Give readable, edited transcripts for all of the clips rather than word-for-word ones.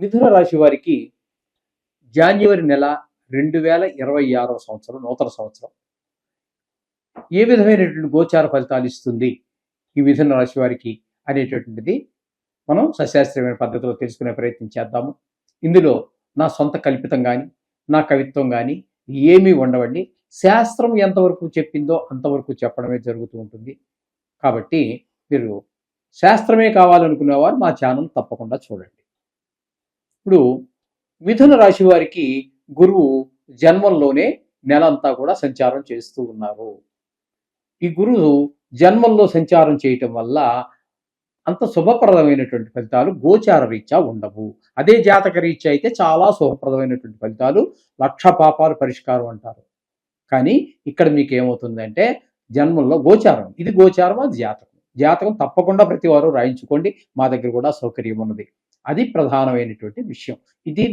మిథున రాశి వారికి జాన్యువరి నెల 2026 సంవత్సరం నూతన సంవత్సరం ఏ విధమైనటువంటి గోచార ఫలితాలు ఇస్తుంది ఈ మిథున రాశి వారికి అనేటటువంటిది మనం సశాస్త్రీయమైన పద్ధతిలో తెలుసుకునే ప్రయత్నం చేద్దాము. ఇందులో నా సొంత కల్పితం కానీ నా కవిత్వం కానీ ఏమీ ఉండవండి. శాస్త్రం ఎంతవరకు చెప్పిందో అంతవరకు చెప్పడమే జరుగుతూ ఉంటుంది. కాబట్టి మీరు శాస్త్రమే కావాలనుకునేవారు మా ఛానల్ తప్పకుండా చూడండి. ఇప్పుడు మిథున రాశి వారికి గురువు జన్మంలోనే నెలంతా కూడా సంచారం చేస్తూ ఉన్నారు. ఈ గురువు జన్మంలో సంచారం చేయటం వల్ల అంత శుభప్రదమైనటువంటి ఫలితాలు గోచార రీత్యా ఉండవు. అదే జాతక రీత్యా అయితే చాలా శుభప్రదమైనటువంటి ఫలితాలు, లక్ష పాపాలు పరిష్కారం అంటారు. కానీ ఇక్కడ మీకు ఏమవుతుందంటే జన్మంలో గోచారం, ఇది గోచారం, అది జాతకం. జాతకం తప్పకుండా ప్రతి వారు రాయించుకోండి, మా దగ్గర కూడా సౌకర్యం ఉన్నది. అది ప్రధానమైనటువంటి విషయం. ఇది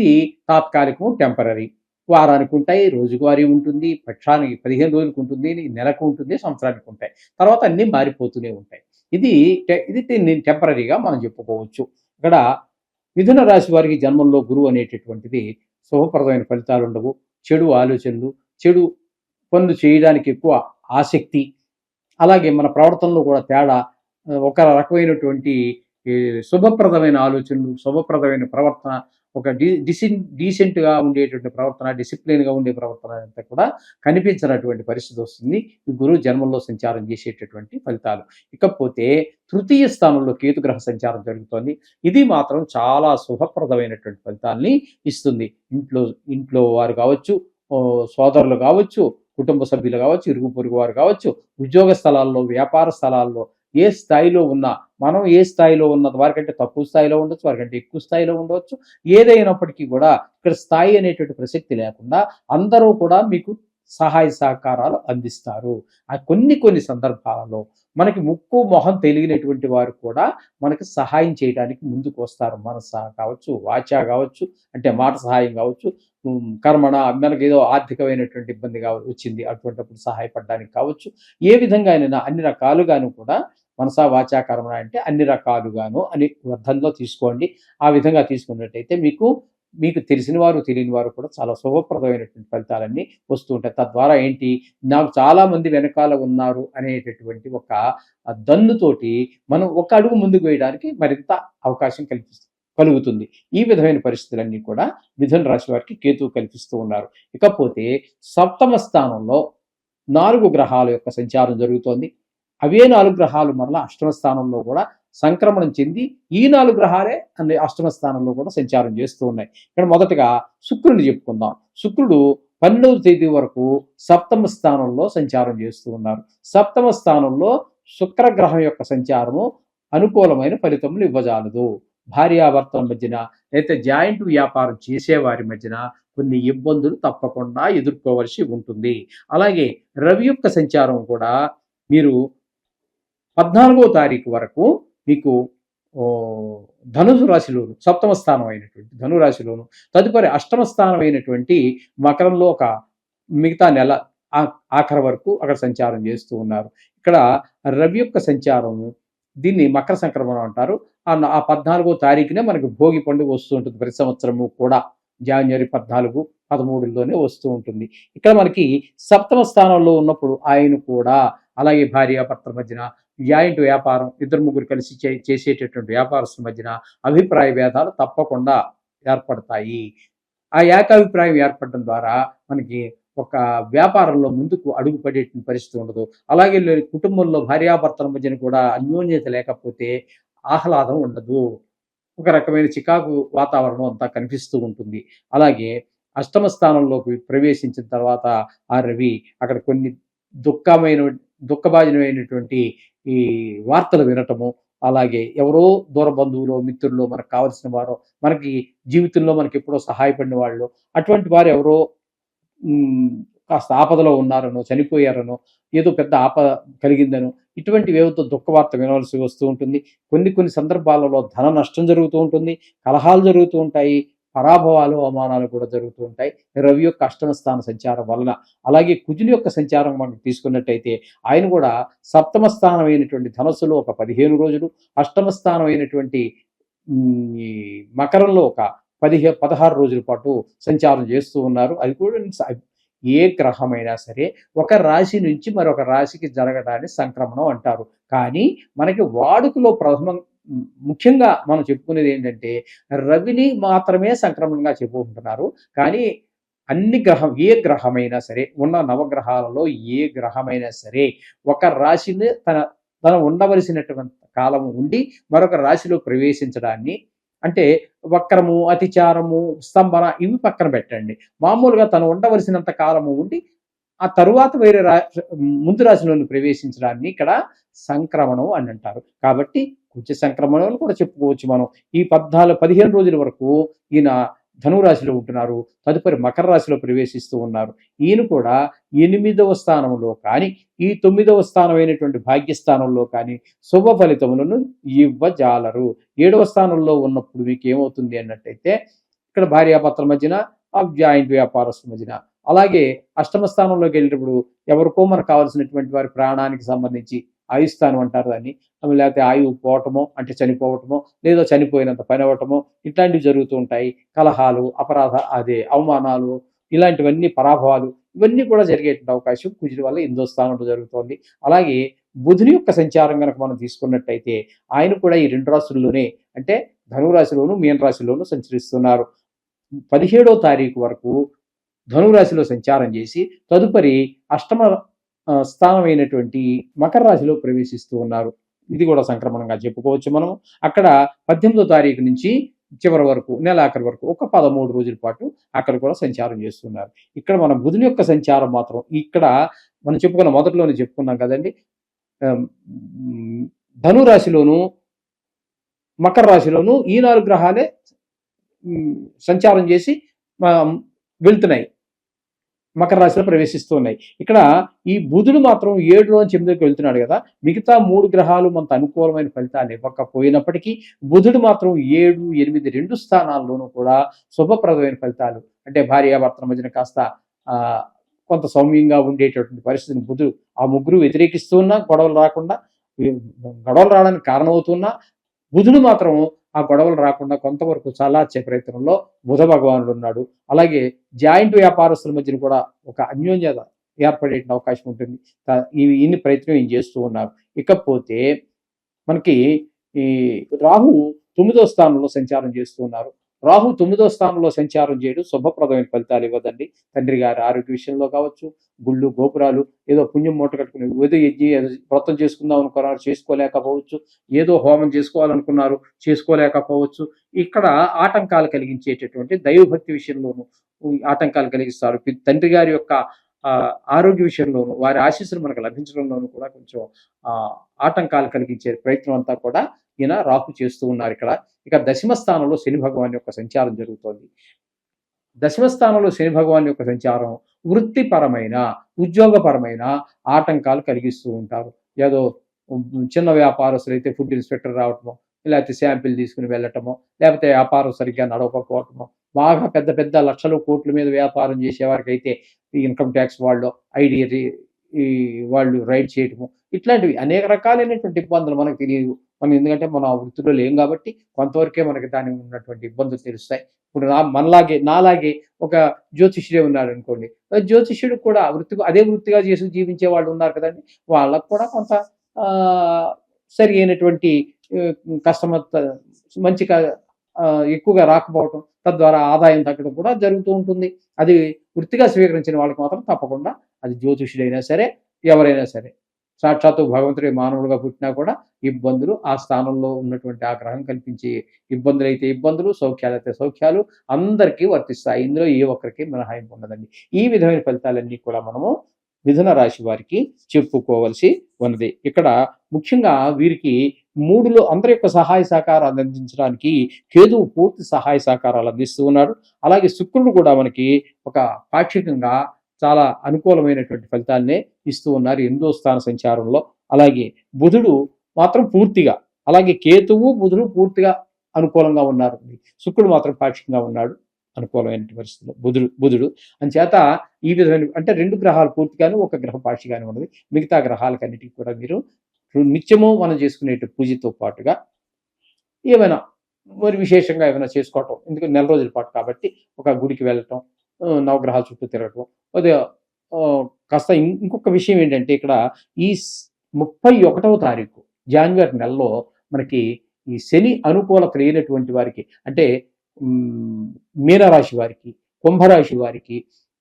తాత్కాలికం, టెంపరీ. వారానికి ఉంటాయి, రోజువారీ ఉంటుంది, పక్షానికి 15 రోజులకు ఉంటుంది, నెలకు ఉంటుంది, సంవత్సరానికి ఉంటాయి. తర్వాత అన్నీ మారిపోతూనే ఉంటాయి. ఇది టెంపరీగా మనం చెప్పుకోవచ్చు. ఇక్కడ మిథున రాశి వారికి జన్మంలో గురువు అనేటటువంటిది శుభప్రదమైన ఫలితాలు ఉండవు. చెడు ఆలోచనలు, చెడు పనులు చేయడానికి ఎక్కువ ఆసక్తి, అలాగే మన ప్రవర్తనలో కూడా తేడా, ఒక రకమైనటువంటి శుభప్రదమైన ఆలోచనలు, శుభప్రదమైన ప్రవర్తన, ఒక డీసెంట్గా ఉండేటువంటి ప్రవర్తన, డిసిప్లిన్గా ఉండే ప్రవర్తన అంతా కూడా కనిపించినటువంటి పరిస్థితి వస్తుంది ఈ గురువు జన్మంలో సంచారం చేసేటటువంటి ఫలితాలు. ఇకపోతే తృతీయ స్థానంలో కేతుగ్రహ సంచారం జరుగుతోంది. ఇది మాత్రం చాలా శుభప్రదమైనటువంటి ఫలితాల్ని ఇస్తుంది. ఇంట్లో వారు కావచ్చు, సోదరులు కావచ్చు, కుటుంబ సభ్యులు కావచ్చు, ఇరుగు పొరుగు వారు కావచ్చు, ఉద్యోగ స్థలాల్లో, వ్యాపార స్థలాల్లో ఏ స్థాయిలో ఉన్నా, మనం ఏ స్థాయిలో ఉన్నది వారికంటే తక్కువ స్థాయిలో ఉండొచ్చు, వారికంటే ఎక్కువ స్థాయిలో ఉండవచ్చు. ఏదైనప్పటికీ కూడా ఇక్కడ స్థాయి అనేటువంటి ప్రసక్తి లేకుండా అందరూ కూడా మీకు సహాయ సహకారాలు అందిస్తారు. కొన్ని సందర్భాలలో మనకి ముక్కు మొహం తెలియనటువంటి వారు కూడా మనకి సహాయం చేయడానికి ముందుకు వస్తారు. మనస కావచ్చు, వాచ కావచ్చు, అంటే మాట సహాయం కావచ్చు, కర్మణ, మనకి ఏదో ఆర్థికమైనటువంటి ఇబ్బంది వచ్చింది, అటువంటిప్పుడు సహాయపడడానికి కావచ్చు. ఏ విధంగా అయినా అన్ని రకాలుగాను కూడా మనసా వాచా కర్మణ అంటే అన్ని రకాలుగాను అని అర్థంలో తీసుకోండి. ఆ విధంగా తీసుకున్నట్టయితే మీకు తెలిసిన వారు, తెలియని వారు కూడా చాలా శుభప్రదమైనటువంటి ఫలితాలన్నీ వస్తూ ఉంటాయి. తద్వారా ఏంటి, నాకు చాలా మంది వెనకాల ఉన్నారు అనేటటువంటి ఒక దన్నుతోటి మనం ఒక అడుగు ముందుకు వేయడానికి మరింత అవకాశం కలుగుతుంది. ఈ విధమైన పరిస్థితులన్నీ కూడా మిథున రాశి వారికి కేతువు కల్పిస్తూ ఉన్నారు. ఇకపోతే సప్తమ స్థానంలో 4 గ్రహాల యొక్క సంచారం జరుగుతోంది. అవే 4 గ్రహాలు మరలా అష్టమ స్థానంలో కూడా సంక్రమణం చెంది ఈ 4 గ్రహాలే అన్ని అష్టమ స్థానంలో కూడా సంచారం చేస్తూ ఉన్నాయి. ఇక్కడ మొదటగా శుక్రుడిని చెప్పుకుందాం. శుక్రుడు 12వ తేదీ వరకు సప్తమ స్థానంలో సంచారం చేస్తూ ఉన్నారు. సప్తమ స్థానంలో శుక్రగ్రహం యొక్క సంచారము అనుకూలమైన ఫలితములు ఇవ్వజాలదు. భార్యాభర్తల మధ్యన, లేదా జాయింట్ వ్యాపారం చేసేవారి మధ్యన కొన్ని ఇబ్బందులు తప్పకుండా ఎదుర్కోవలసి ఉంటుంది. అలాగే రవి యొక్క సంచారం కూడా మీరు 14వ తారీఖు వరకు మీకు ధనుసు రాశిలోను, సప్తమ స్థానం అయినటువంటి ధనురాశిలోను, తదుపరి అష్టమ స్థానం అయినటువంటి మకరంలో ఒక మిగతా నెల ఆఖరి వరకు అక్కడ సంచారం చేస్తూ ఉన్నారు. ఇక్కడ రవి యొక్క సంచారము, దీన్ని మకర సంక్రమణం అంటారు. ఆ 14వ తారీఖునే మనకి భోగి పండుగ వస్తూ ఉంటుంది. ప్రతి సంవత్సరము కూడా జనవరి 14, 13లోనే వస్తూ ఉంటుంది. ఇక్కడ మనకి సప్తమ స్థానంలో ఉన్నప్పుడు ఆయన కూడా అలాగే భార్యాభర్తల మధ్యన జాయింట్ వ్యాపారం, 2-3 కలిసి చేసేటటువంటి వ్యాపారస్తుల మధ్యన అభిప్రాయ భేదాలు తప్పకుండా ఏర్పడతాయి. ఆ ఏకాభిప్రాయం ఏర్పడడం ద్వారా మనకి ఒక వ్యాపారంలో ముందుకు అడుగు పడేటువంటి పరిస్థితి ఉండదు. అలాగే కుటుంబంలో భార్యాభర్తల మధ్యన కూడా అన్యోన్యత లేకపోతే ఆహ్లాదం ఉండదు. ఒక రకమైన చికాకు వాతావరణం అంతా కనిపిస్తూ ఉంటుంది. అలాగే అష్టమ స్థానంలోకి ప్రవేశించిన తర్వాత ఆ రవి అక్కడ కొన్ని దుఃఖభాజనమైనటువంటి ఈ వార్తలు వినటము, అలాగే ఎవరో దూర బంధువులో, మిత్రుల్లో, మనకు కావలసిన వారో, మనకి జీవితంలో మనకి ఎప్పుడో సహాయపడిన వాళ్ళు, అటువంటి వారు ఎవరో కాస్త ఆపదలో ఉన్నారనో, చనిపోయారనో, ఏదో పెద్ద ఆపద కలిగిందనో, ఇటువంటి వేవతో దుఃఖవార్త వినవలసి వస్తూ ఉంటుంది. కొన్ని సందర్భాలలో ధన నష్టం జరుగుతూ ఉంటుంది, కలహాలు జరుగుతూ ఉంటాయి, పరాభవాలు, అవమానాలు కూడా జరుగుతూ ఉంటాయి రవి యొక్క అష్టమ స్థాన సంచారం వలన. అలాగే కుజుని యొక్క సంచారం మనం తీసుకున్నట్టయితే ఆయన కూడా సప్తమ స్థానం అయినటువంటి ధనస్సులో ఒక 15 రోజులు, అష్టమ స్థానం అయినటువంటి మకరంలో ఒక 16 రోజుల పాటు సంచారం చేస్తూ ఉన్నారు. అది కూడా ఏ గ్రహమైనా సరే ఒక రాశి నుంచి మరొక రాశికి జరగడాన్ని సంక్రమణం అంటారు. కానీ మనకి వాడుకలో ముఖ్యంగా మనం చెప్పుకునేది ఏంటంటే రవిని మాత్రమే సంక్రమణంగా చెప్పుకుంటున్నారు. కానీ ఏ గ్రహమైనా సరే, ఉన్న నవగ్రహాలలో ఏ గ్రహమైనా సరే ఒక రాశిని తన ఉండవలసినటువంటి కాలము ఉండి మరొక రాశిలో ప్రవేశించడాన్ని, అంటే వక్రము, అతిచారము, స్తంభన ఇవి పక్కన పెట్టండి. మామూలుగా తను ఉండవలసినంత కాలము ఉండి ఆ తరువాత వేరే ముందు రాశిలోని ప్రవేశించడాన్ని ఇక్కడ సంక్రమణం అని అంటారు. కాబట్టి కొంచెం సంక్రమణం కూడా చెప్పుకోవచ్చు మనం. ఈ 15 రోజుల వరకు ఈయన ధనురాశిలో ఉంటున్నారు. తదుపరి మకర రాశిలో ప్రవేశిస్తూ ఉన్నారు. ఈయన కూడా 8వ స్థానంలో కానీ ఈ 9వ స్థానమైనటువంటి భాగ్యస్థానంలో కానీ శుభ ఫలితములను ఇవ్వజాలరు. 7వ స్థానంలో ఉన్నప్పుడు మీకు ఏమవుతుంది అన్నట్టయితే ఇక్కడ భార్యాభర్తల మధ్యన, జాయింట్ వ్యాపారస్తుల మధ్యన, అలాగే అష్టమ స్థానంలోకి వెళ్ళేటప్పుడు ఎవరికో మనకు కావాల్సినటువంటి వారి ప్రాణానికి సంబంధించి ఆయుస్థానం అంటారు దాన్ని, లేకపోతే ఆయువు పోవటమో అంటే చనిపోవటమో, లేదా చనిపోయినంత పని అవ్వటమో ఇట్లాంటివి జరుగుతూ ఉంటాయి. కలహాలు, అవమానాలు, ఇలాంటివన్నీ, పరాభవాలు, ఇవన్నీ కూడా జరిగేటువంటి అవకాశం కుజుడి వల్ల 8వ స్థానంలో జరుగుతోంది. అలాగే బుధుని యొక్క సంచారం కనుక మనం తీసుకున్నట్టయితే ఆయన కూడా ఈ 2 రాశుల్లోనే, అంటే ధనురాశిలోను మీన రాశిలోను సంచరిస్తున్నారు. 17వ తారీఖు వరకు ధనురాశిలో సంచారం చేసి తదుపరి అష్టమ స్థానమైనటువంటి మకర రాశిలో ప్రవేశిస్తూ ఉన్నారు. ఇది కూడా సంక్రమణంగా చెప్పుకోవచ్చు మనం. అక్కడ 18వ తారీఖు నుంచి చివరి వరకు, నెలాఖరి వరకు ఒక 13 రోజుల పాటు అక్కడ కూడా సంచారం చేస్తున్నారు. ఇక్కడ మన బుధుని యొక్క సంచారం మాత్రం ఇక్కడ మనం మొదట్లోనే చెప్పుకున్నాం కదండి, ధనురాశిలోను మకర రాశిలోను ఈ 4 గ్రహాలే సంచారం చేసి వెళ్తున్నాయి, మకర రాశిలో ప్రవేశిస్తూ ఉన్నాయి. ఇక్కడ ఈ బుధుడు మాత్రం 7-8కి వెళ్తున్నాడు కదా. మిగతా 3 గ్రహాలు మనకు అనుకూలమైన ఫలితాలు ఇవ్వకపోయినప్పటికీ బుధుడు మాత్రం 7, 8, 2 స్థానాల్లోనూ కూడా శుభప్రదమైన ఫలితాలు, అంటే భార్యాభర్తల మధ్యన కాస్త కొంత సౌమ్యంగా ఉండేటటువంటి పరిస్థితిని బుధుడు, ఆ ముగ్గురు వ్యతిరేకిస్తూ ఉన్నా గొడవలు రావడానికి కారణమవుతున్నా బుధుడు మాత్రం ఆ గొడవలు రాకుండా కొంతవరకు చల్లార్చే ప్రయత్నంలో బుధ భగవానుడు ఉన్నాడు. అలాగే జాయింట్ వ్యాపారస్తుల మధ్యన కూడా ఒక అన్యోన్యత ఏర్పడే అవకాశం ఉంటుంది. ఇన్ని ప్రయత్నం ఏం చేస్తూ ఉన్నారు. ఇకపోతే మనకి ఈ రాహు 9వ స్థానంలో సంచారం చేస్తూ ఉన్నారు. రాహు 9వ స్థానంలో సంచారం చేయడం శుభప్రదమైన ఫలితాలు ఇవ్వదండి. తండ్రి గారి ఆరోగ్య విషయంలో కావచ్చు, గుళ్ళు గోపురాలు, ఏదో పుణ్యం మూట కట్టుకుని ఏదో వ్రతం చేసుకుందాం అనుకున్నారు, చేసుకోలేకపోవచ్చు. ఏదో హోమం చేసుకోవాలనుకున్నారు, చేసుకోలేకపోవచ్చు. ఇక్కడ ఆటంకాలు కలిగించేటటువంటి దైవభక్తి విషయంలోనూ ఆటంకాలు కలిగిస్తారు. తండ్రి గారి యొక్క ఆరోగ్య విషయంలోనూ వారి ఆశీస్సులు మనకు లభించడంలోనూ కూడా కొంచెం ఆటంకాలు కలిగించే ప్రయత్నం అంతా కూడా ఈయన రాహు చేస్తూ ఉన్నారు ఇక్కడ. ఇక 10వ స్థానంలో శని భగవాన్ యొక్క సంచారం జరుగుతోంది. 10వ స్థానంలో శని భగవాన్ యొక్క సంచారం వృత్తిపరమైన, ఉద్యోగపరమైన ఆటంకాలు కలిగిస్తూ ఉంటారు. ఏదో చిన్న వ్యాపారస్తులు అయితే ఫుడ్ ఇన్స్పెక్టర్ రావటమో, లేకపోతే శాంపిల్ తీసుకుని వెళ్ళటమో, లేకపోతే వ్యాపారం సరిగ్గా నడవకపోవటమో, బాగా పెద్ద పెద్ద లక్షల కోట్ల మీద వ్యాపారం చేసేవారికి అయితే ఇన్కమ్ ట్యాక్స్ వాళ్ళు, ఐడి వాళ్ళు రైడ్ చేయటము, ఇట్లాంటివి అనేక రకాలైనటువంటి ఇబ్బందులు మనకు తెలియదు. మనం ఎందుకంటే మన వృత్తిలో లేం కాబట్టి కొంతవరకే మనకి దాని ఉన్నటువంటి ఇబ్బందులు తెలుస్తాయి. ఇప్పుడు నాలాగే ఒక జ్యోతిష్యుడే ఉన్నాడు అనుకోండి, జ్యోతిష్యుడు కూడా అదే వృత్తిగా చేసి జీవించే వాళ్ళు ఉన్నారు కదండి. వాళ్ళకు కూడా కొంత సరి అయినటువంటి కస్టమర్ మంచిగా ఎక్కువగా రాకపోవటం, తద్వారా ఆదాయం తగ్గడం కూడా జరుగుతూ ఉంటుంది. అది వృత్తిగా స్వీకరించిన వాళ్ళకి మాత్రం తప్పకుండా, అది జ్యోతిష్యుడైనా సరే ఎవరైనా సరే, సాక్షాత్తు భగవంతుడి మానవులుగా పుట్టినా కూడా ఇబ్బందులు, ఆ స్థానంలో ఉన్నటువంటి ఆ గ్రహం కల్పించే ఇబ్బందులు అయితే ఇబ్బందులు, సౌఖ్యాలు అయితే సౌఖ్యాలు అందరికీ వర్తిస్తాయి. ఇందులో ఏ ఒక్కరికి మినహాయింపు ఉండదండి. ఈ విధమైన ఫలితాలన్నీ కూడా మనము మిథున రాశి వారికి చెప్పుకోవలసి ఉన్నది. ఇక్కడ ముఖ్యంగా వీరికి 3లో అందరి యొక్క సహాయ సహకారాలు అందించడానికి కేతువు పూర్తి సహాయ సహకారాలు అందిస్తూ ఉన్నాడు. అలాగే శుక్రుడు కూడా మనకి ఒక పాక్షికంగా చాలా అనుకూలమైనటువంటి ఫలితాలనే ఇస్తూ ఉన్నారు 8వ స్థాన సంచారంలో. అలాగే బుధుడు మాత్రం పూర్తిగా, అలాగే కేతువు బుధుడు పూర్తిగా అనుకూలంగా ఉన్నారు. శుక్రుడు మాత్రం పాక్షికంగా ఉన్నాడు అనుకూలమైన పరిస్థితుల్లో బుధుడు అంచేత ఈ విధమైన, అంటే 2 గ్రహాలు పూర్తిగాను, ఒక గ్రహం పాక్షిగానే ఉన్నది. మిగతా గ్రహాలకన్నిటికీ కూడా మీరు నిత్యము మనం చేసుకునే పూజతో పాటుగా ఏమైనా మరి విశేషంగా ఏమైనా చేసుకోవటం, ఎందుకంటే నెల రోజుల పాటు కాబట్టి ఒక గుడికి వెళ్ళటం, నవగ్రహాల చుట్టూ తిరగటం. కొద్దిగా కాస్త ఇంకొక విషయం ఏంటంటే ఇక్కడ ఈ 31వ తారీఖు జాన్యువరి నెలలో మనకి ఈ శని అనుకూలత లేనటువంటి వారికి, అంటే మీనరాశి వారికి, కుంభరాశి వారికి,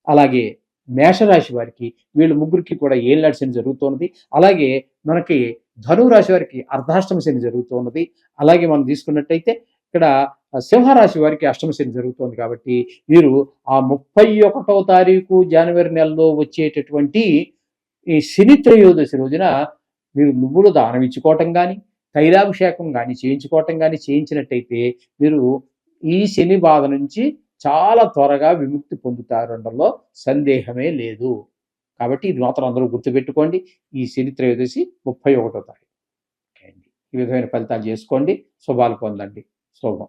అలాగే మేషరాశి వారికి, వీళ్ళు ముగ్గురికి కూడా ఏళ్ళనాటి శని జరుగుతున్నది. అలాగే మనకి ధనురాశి వారికి అర్ధాష్టమ శని జరుగుతున్నది. అలాగే మనం తీసుకున్నట్టయితే ఇక్కడ సింహరాశి వారికి అష్టమ శని జరుగుతోంది. కాబట్టి వీరు ఆ 31వ తారీఖు జనవరి నెలలో వచ్చేటటువంటి ఈ శని త్రయోదశి రోజున మీరు నువ్వులు దానం ఇచ్చుకోవటం కానీ, తైలాభిషేకం కానీ చేయించుకోవటం కానీ చేయించినట్టయితే మీరు ఈ శని బాధ నుంచి చాలా త్వరగా విముక్తి పొందుతారనడంలో సందేహమే లేదు. కాబట్టి ఇది మాత్రం అందరూ గుర్తుపెట్టుకోండి. ఈ శని త్రయోదశి 31వ తారీఖు. ఈ విధమైన ఫలితాలు చేసుకోండి, శుభాలు పొందండి. శుభం.